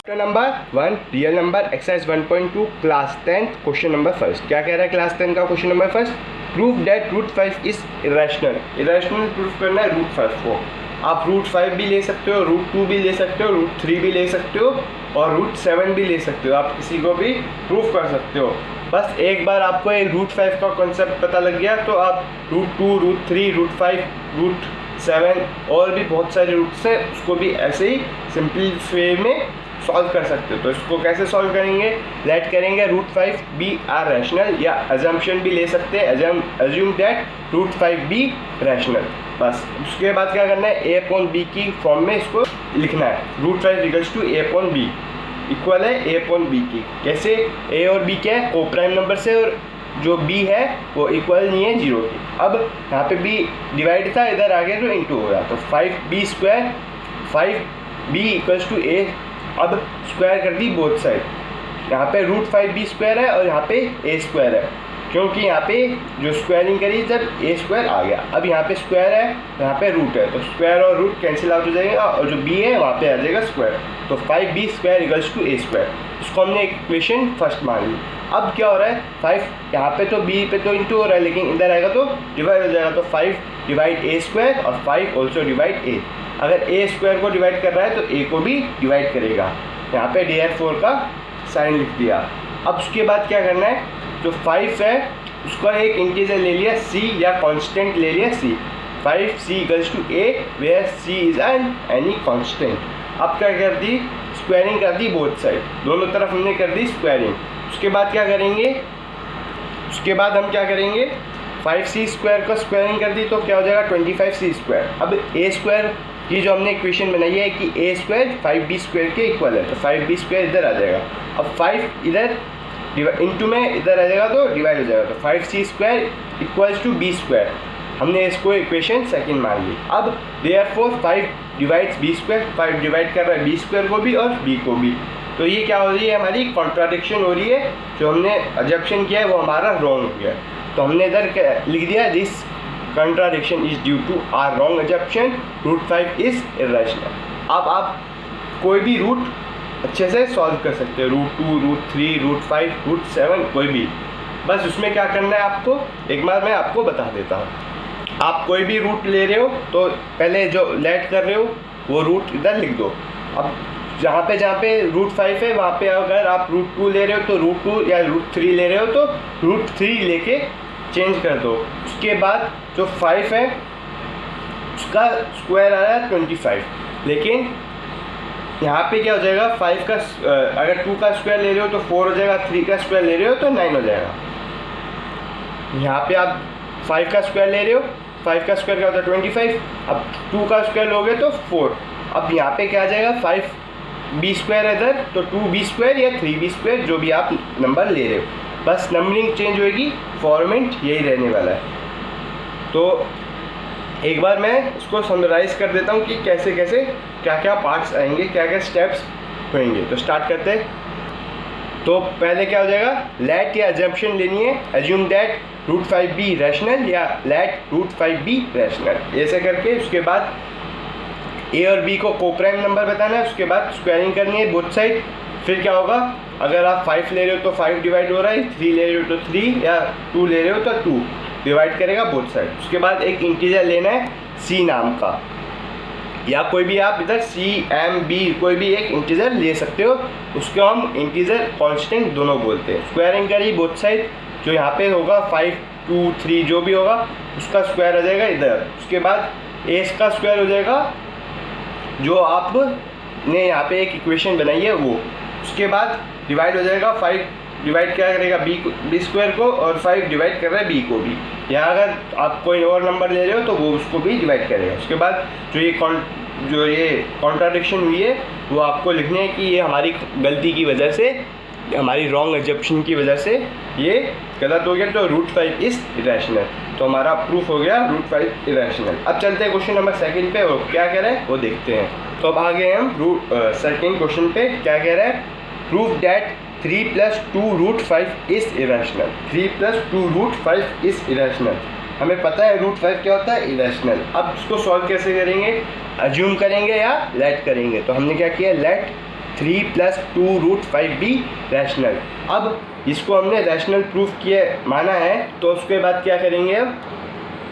Chapter number 1 real number exercise 1.2 class 10th question number first. क्या कह रहा है क्लास 10 का question number first? Proof that root 5 is irrational. Irrational proof करना है रूट 5 को। आप रूट 5 भी ले सकते हो, रूट 2 भी ले सकते हो, रूट 3 भी ले सकते हो और रूट 7 भी ले सकते हो। आप किसी को भी प्रूफ कर सकते हो। बस एक बार आपको ये रूट 5 का कॉन्सेप्ट पता लग गया तो आप रूट 2, रूट 3, रूट 5, रूट 7 और भी बहुत सारे रूट्स हैं, उसको भी ऐसे ही सिंपल वे में सॉल्व कर सकते हो। तो इसको कैसे सॉल्व करेंगे? लेट करेंगे रूट 5 बी आर रैशनल, या अजम्पशन भी ले सकते हैं, assume that root 5 be rational. बस उसके बाद क्या करना है, ए अपॉन बी की फॉर्म में इसको लिखना है। Root 5 equals to a upon b equal है ए अपॉन बी की। कैसे? ए और बी क्या है? को प्राइम नंबर से, और जो बी है वो इक्वल नहीं है 0 की। अब यहाँ पे बी डिवाइड था, इधर आ गया तो इंटू हो गया, तो 5b square 5b equals to ए। अब स्क्वायर कर दी बोथ साइड। यहाँ पे रूट 5b स्क्वायर है और यहाँ पे ए स्क्वायर है, क्योंकि यहाँ पे जो स्क्वायरिंग करी जब ए स्क्वायर आ गया। अब यहाँ पे स्क्वायर है, यहाँ पे रूट है, तो स्क्वायर और रूट कैंसिल आउट हो जाएगा और जो b है वहाँ पे आ जाएगा स्क्वायर। तो 5b square equals to a square. इसको हमने इक्वेशन फर्स्ट मान ली। अब क्या हो रहा है, 5 यहाँ पे तो b पे तो इंटू हो रहा है, लेकिन इधर आएगा तो डिवाइड हो जाएगा। तो 5 डिवाइड ए स्क्वायर और 5 ऑल्सो डिवाइड ए। अगर ए स्क्वायर को डिवाइड कर रहा है तो ए को भी डिवाइड करेगा। यहाँ पे DR4 का साइन लिख दिया। अब उसके बाद क्या करना है, जो 5 है उसका एक इंटीजर ले लिया c, या कांस्टेंट ले लिया c। 5c equals to a where c is any constant. अब क्या कर दी, स्क्वायरिंग कर दी बोथ साइड, दोनों तरफ हमने कर दी स्क्वायरिंग। उसके बाद क्या करेंगे, उसके बाद हम क्या करेंगे, 5c स्क्वायर का स्क्वायरिंग कर दी तो क्या हो जाएगा 25c स्क्वायर। अब a स्क्वायर की जो हमने इक्वेशन बनाई है कि a स्क्वायर 5b स्क्वायर के इक्वल है, तो 5b स्क्वायर इधर आ जाएगा। अब 5 इधर इंटू में इधर आ जाएगा तो डिवाइड हो जाएगा, तो 5c square equals to b square. हमने इसको इक्वेशन सेकंड मान ली। अब therefore 5 divides b square, 5 divide कर रहा है b स्क्वायर को भी और b को भी। तो ये क्या हो रही है, हमारी कॉन्ट्राडिक्शन हो रही है। जो हमने अजम्पशन किया है वो हमारा रॉन्ग हो गया। तो हमने इधर लिख दिया this contradiction is due to our wrong assumption, root 5 is irrational। अब आप कोई भी रूट अच्छे से सॉल्व कर सकते हो, रूट 2, रूट 3, रूट 5, रूट 7, कोई भी। बस उसमें क्या करना है आपको, एक बार मैं आपको बता देता हूँ। आप कोई भी रूट ले रहे हो तो पहले जो लेट कर रहे हो वो रूट इधर लिख दो। अब जहाँ पे रूट 5 है वहाँ पे अगर आप रूट 2 ले रहे हो तो रूट 2, या रूट 3 ले रहे हो तो रूट 3 लेके चेंज कर दो। उसके बाद जो 5 है उसका स्क्वायर आ रहा है 25, लेकिन यहाँ पे क्या हो जाएगा, 5 का अगर 2 का स्क्वायर ले रहे हो तो 4 हो जाएगा, 3 का स्क्वायर ले रहे हो तो 9 हो जाएगा। यहाँ पे आप 5 का स्क्वायर ले रहे हो, 5 का स्क्वायर क्या होता है 25। अब 2 का स्क्वायर लोगे तो 4। अब यहाँ पे क्या आ जाएगा, 5b स्क्वायर है इधर, तो 2b स्क्वायर या 3b स्क्वायर जो भी आप नंबर ले रहे हो। बस नंबरिंग चेंज होएगी, फॉर्मेट यही रहने वाला है। तो एक बार मैं इसको समराइज कर देता हूँ कि कैसे कैसे क्या क्या पार्ट्स आएंगे, क्या क्या स्टेप्स होंगे। तो स्टार्ट करते हैं। तो पहले क्या हो जाएगा, लेट या अजम्पशन लेनी है, assume that root 5b rational, या लेट रूट 5b रैशनल, ऐसे करके। उसके बाद a और b को कोप्राइम नंबर बताना है। उसके बाद स्क्वायरिंग करनी है बोथ साइड। फिर क्या होगा, अगर आप 5 ले रहे हो तो 5 डिवाइड हो रहा है, 3 ले रहे हो तो 3, या 2 ले रहे हो तो 2 डिवाइड करेगा बोथ साइड। उसके बाद एक इंटीजर लेना है c नाम का, या कोई भी आप इधर c, m, b कोई भी एक इंटीजर ले सकते हो। उसको हम इंटीजर कांस्टेंट दोनों बोलते हैं। स्क्वायरिंग करी बोथ साइड, जो यहाँ पे होगा 5, 2, 3 जो भी होगा उसका स्क्वायर आ जाएगा इधर। उसके बाद a का स्क्वायर हो जाएगा जो आपने यहाँ पे एक इक्वेशन बनाई है वो। उसके बाद डिवाइड हो जाएगा, 5 डिवाइड क्या करेगा b स्क्वायर को, और 5 डिवाइड कर रहा है b को भी। या अगर आप कोई और नंबर ले रहे हो तो वो उसको भी डिवाइड करेगा। उसके बाद जो ये कॉन्ट्राडिक्शन हुई है वो आपको लिखने है कि ये हमारी गलती की वजह से, हमारी रॉन्ग एजम्पशन की वजह से ये गलत हो गया। तो रूट 5 इज इरेशनल। तो हमारा प्रूफ हो गया रूट 5 इरेशनल। अब चलते हैं क्वेश्चन नंबर सेकंड पे, वो क्या कह रहा है वो देखते हैं। तो अब आ गए हम सेकंड क्वेश्चन पे। क्या कह रहा है, proof that 3 + 2 root 5 is irrational. 3 + 2 root 5 is irrational. हमें पता है रूट 5 क्या होता है, इरेशनल। अब इसको सॉल्व कैसे करेंगे, अज्यूम करेंगे या लेट करेंगे। तो हमने क्या किया, लेट 3 + 2√5 भी रैशनल। अब इसको हमने रैशनल प्रूफ किया माना है, तो उसके बाद क्या करेंगे हम,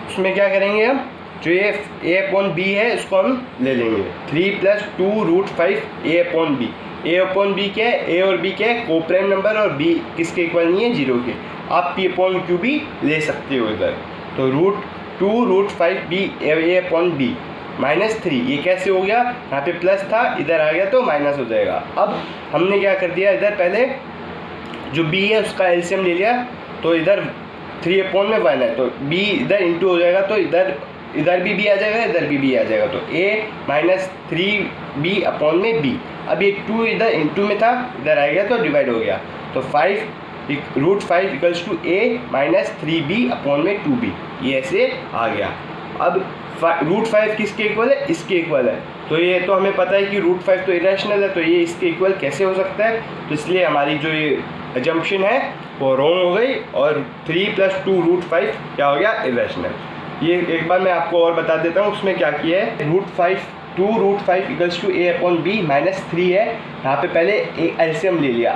उसमें क्या करेंगे हम, जो ये a/b है इसको हम ले लेंगे 3 + 2√5 a/b। a/b क्या है, a और b क्या है, कोप्राइम नंबर, और b किसके इक्वल नहीं है, 0 के। आप p/q भी ले सकते हो इधर। तो √2√5b a/b -3, ये कैसे हो गया, यहाँ पे प्लस था इधर आ गया तो माइनस हो जाएगा। अब हमने क्या कर दिया, इधर पहले जो b है उसका एलसीएम ले लिया, तो इधर 3/1 है, तो b इधर इंटू हो जाएगा, तो इधर भी b आ जाएगा, इधर भी b आ जाएगा, तो a -3b/b। अब ये 2 इधर इंटू में था, इधर आ गया तो डिवाइड हो गया, तो √5 = a -3b/2b, ये ऐसे आ गया। अब √5 किसके इक्वल है, इसके इक्वल है, तो ये तो हमें पता है कि √5 तो इरेशनल है, तो ये इसके इक्वल कैसे हो सकता है, तो इसलिए हमारी जो ये अजम्पशन है वो रॉन्ग हो गई, और 3 + 2√5 क्या हो गया, इरेशनल। ये एक बार मैं आपको और बता देता हूँ उसमें क्या किया है। 2√5 = a/b -3 है, यहाँ पे पहले एक एलसीएम ले लिया,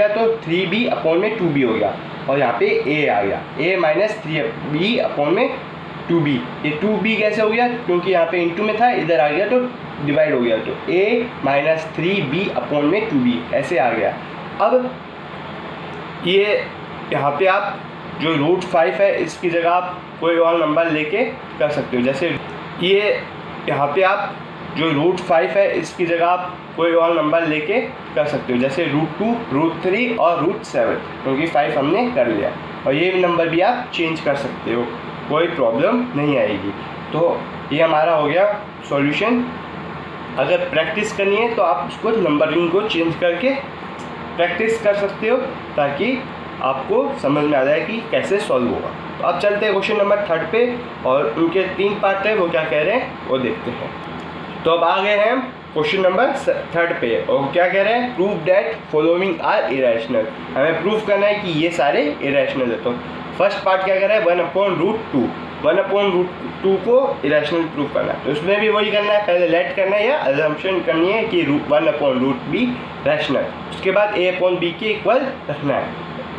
तो 3b/2b हो गया, और यहाँ पे a आ गया, a -3b/2b। ये 2b कैसे हो गया, क्योंकि यहाँ पे इंटू में था, इधर आ गया तो डिवाइड हो गया, तो a -3b/2b ऐसे आ गया। अब ये यहाँ पे आप जो √5 है इसकी जगह आप कोई और नंबर लेके कर सकते हो, जैसे ये यहाँ पे आप जो √5 है इसकी जगह आप कोई और नंबर लेके कर सकते हो, जैसे √2, √3 और √7, क्योंकि 5 हमने कर लिया, और ये नंबर भी आप चेंज कर सकते हो, कोई प्रॉब्लम नहीं आएगी। तो ये हमारा हो गया सॉल्यूशन। अगर प्रैक्टिस करनी है तो आप उसको नंबरिंग को चेंज करके प्रैक्टिस कर सकते हो, ताकि आपको समझ में आ जाए कि कैसे सॉल्व होगा। तो अब चलते हैं क्वेश्चन नंबर 3 पे, और उनके 3 पार्ट है, वो क्या कह रहे हैं वो देखते हैं। तो अब आ गए हैं हम क्वेश्चन नंबर 3 पे, और क्या कह रहे हैं, prove that following are irrational. हमें प्रूव करना है कि ये सारे इरेशनल है। तो फर्स्ट पार्ट क्या कर रहा है, 1/√2, 1/√2 को इरेशनल प्रूव करना है। तो उसमें भी वही करना है, पहले लेट करना है या अजम्पशन करनी है कि 1/√b रैशनल, उसके बाद a/b के इक्वल रखना है।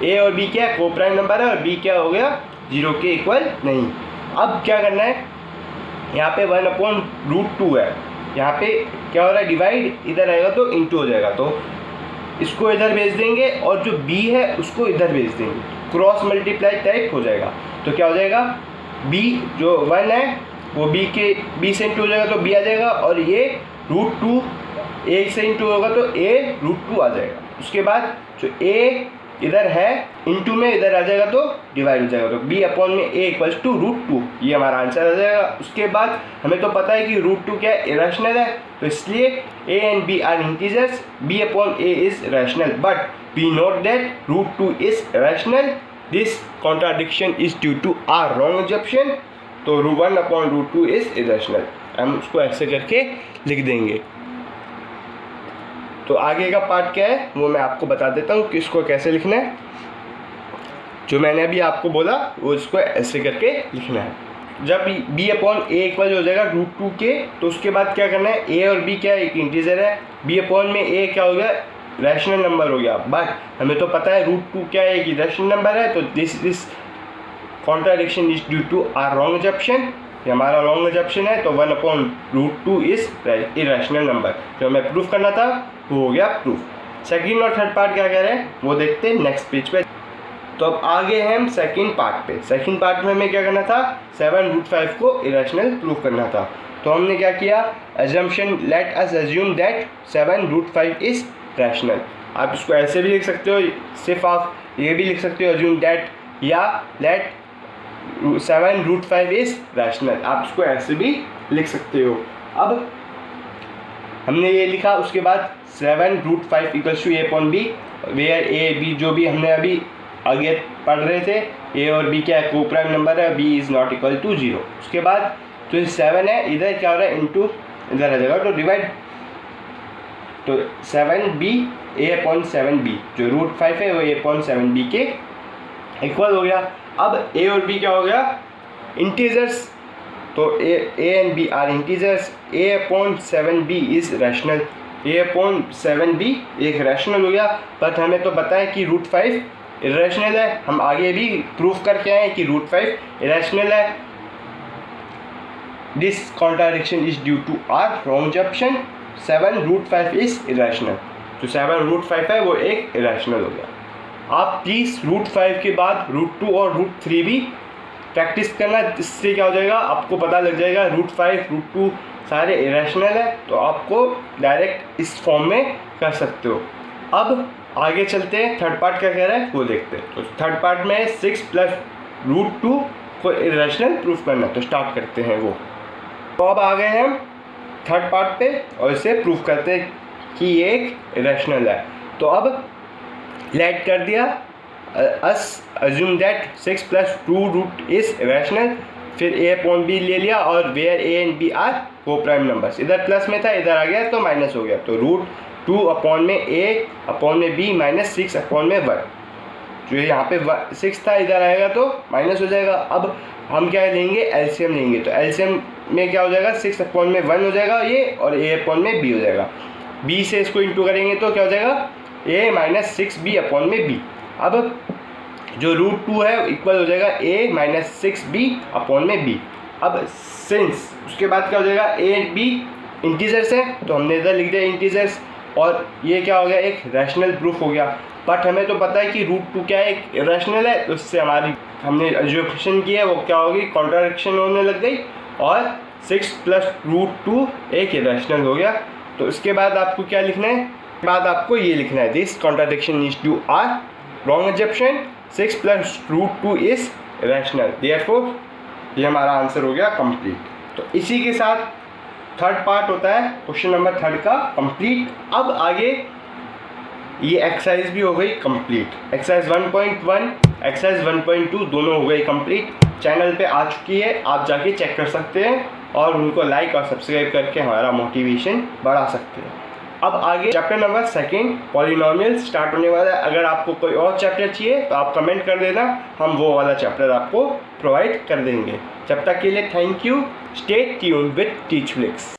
a और b क्या है, कोप्राइम नंबर है, और b क्या हो गया, 0 के इक्वल नहीं। अब क्या करना है, यहाँ पे 1/√2 है, यहाँ पे क्या हो रहा है, डिवाइड, इधर आएगा तो इंटू हो जाएगा, तो इसको इधर भेज देंगे, और जो b है उसको इधर भेज देंगे, क्रॉस मल्टीप्लाई टाइप हो जाएगा। तो क्या हो जाएगा, b जो 1 है वो b से इंटू हो जाएगा, तो b आ जाएगा, और ये √2 a से इंटू होगा तो a√2 आ जाएगा। उसके बाद जो a इधर है इंटू में इधर आ जाएगा तो डिवाइड हो जाएगा, तो b/a = √2, ये हमारा आंसर आ जाएगा। उसके बाद हमें तो पता है कि √2 क्या है, इरेशनल है, तो इसलिए a and b are integers, b/a is rational, but we note that √2 is rational, this contradiction is due to our wrong assumption, तो 1/√2 इज इरेशनल। हम उसको ऐसे करके लिख देंगे। तो आगे का पार्ट क्या है वो मैं आपको बता देता हूँ कि इसको कैसे लिखना है। जो मैंने अभी आपको बोला वो इसको ऐसे करके लिखना है। जब b/a इक्वल हो जाएगा √2 के, तो उसके बाद क्या करना है, a और b क्या है, एक इंटीजर है, b/a क्या हो गया, रैशनल नंबर हो गया, बट हमें तो पता है √2 क्या है, एक रैशनल नंबर है, तो this contradiction is due to our wrong assumption, ये हमारा रॉन्ग अजम्पशन है, तो 1/√2 इज इरेशनल नंबर। जो हमें प्रूफ करना था वो हो गया प्रूफ। सेकंड और थर्ड पार्ट क्या कह रहे हैं वो देखते हैं नेक्स्ट पेज पे। तो अब आगे हैं हम सेकंड पार्ट पे। सेकंड पार्ट में हमें क्या करना था, 7√5 को इरेशनल प्रूफ करना था। तो हमने क्या किया, assumption, let us assume that 7√5 is rational. आप इसको ऐसे भी लिख सकते हो, सिर्फ आप ये भी लिख सकते हो अज्यूम दैट, या लेट 7√5 इज रैशनल, आप इसको ऐसे भी लिख सकते हो। अब हमने ये लिखा, उसके बाद 7√5 = a/b, वेयर a b जो भी हमने अभी आगे पढ़ रहे थे, a और b क्या है, कोप्राइम नंबर है, b is not equal to 0। उसके बाद जो 7 है इधर क्या हो रहा है, इंटू इधर आ जाएगा तो डिवाइड, तो 7b a/7b, जो √5 है वो a/7b के इक्वल हो गया। अब a और b क्या हो गया, इंटीजर्स, तो a and b are integers, a/7b is rational, a/7b एक रैशनल हो गया, बट हमें तो पता है कि √5 इरेशनल है। हम आगे भी प्रूफ करके आए कि √5 इरेशनल है। This contradiction is due to our wrong junction 7 √5 is irrational. जो 7 √5 है वो एक इरेशनल हो गया। आप प्लीज़ √5 के बाद √2 और √3 भी प्रैक्टिस करना, इससे क्या हो जाएगा आपको पता लग जाएगा √5 √2 सारे इरेशनल है, तो आपको डायरेक्ट इस फॉर्म में कर सकते हो। अब आगे चलते हैं, थर्ड पार्ट क्या कह रहा है वो देखते हैं। तो थर्ड पार्ट में 6 + √2 को इरेशनल प्रूफ करना, तो स्टार्ट करते हैं वो। तो अब आ गए हम थर्ड पार्ट पे और इसे प्रूफ करते हैं कि ये एक इरेशनल है। तो अब लेट कर दिया us assume that 6 + 2 is irrational, फिर a/b ले लिया और where a and b are coprime numbers. इधर प्लस में था, इधर आ गया तो माइनस हो गया, तो √2/a/b - 6/1। जो यहाँ पे 6 था इधर आएगा तो माइनस हो जाएगा। अब हम क्या लेंगे, एलसीएम लेंगे, तो एलसीएम में क्या हो जाएगा 6/1 हो जाएगा ये, और a/b हो जाएगा। b से इसको इंटू करेंगे तो क्या हो जाएगा a - 6b/b। अब जो √2 है इक्वल हो जाएगा a - 6b/b। अब सिंस उसके बाद क्या हो जाएगा a b इंटीजर्स है, तो हमने इधर लिख दिया इंटीजर्स, और ये क्या हो गया एक रैशनल प्रूफ हो गया। बट हमें तो पता है कि √2 क्या है एक इरेशनल है, तो उससे हमारी हमने जो क्वेश्चन की है वो क्या होगी कॉन्ट्राडिक्शन होने लग गई, और 6 + √2 एक इरेशनल हो गया। तो इसके बाद आपको क्या लिखना है, बाद आपको ये लिखना है this contradiction is due our wrong assumption 6 + √2 is irrational, therefore ये हमारा आंसर हो गया कंप्लीट। तो इसी के साथ थर्ड पार्ट होता है क्वेश्चन नंबर 3 का कंप्लीट। अब आगे ये एक्सरसाइज भी हो गई कंप्लीट, एक्सरसाइज 1.1 एक्सरसाइज 1.2 दोनों हो गई कंप्लीट, चैनल पे आ चुकी है, आप जाके चेक कर सकते हैं और उनको लाइक और सब्सक्राइब करके हमारा मोटिवेशन बढ़ा सकते हैं। अब आगे चैप्टर नंबर 2 पॉलिनोमियल स्टार्ट होने वाला है। अगर आपको कोई और चैप्टर चाहिए तो आप कमेंट कर देना, हम वो वाला चैप्टर आपको प्रोवाइड कर देंगे। जब तक के लिए thank you, stay tuned with टीचफ्लिक्स।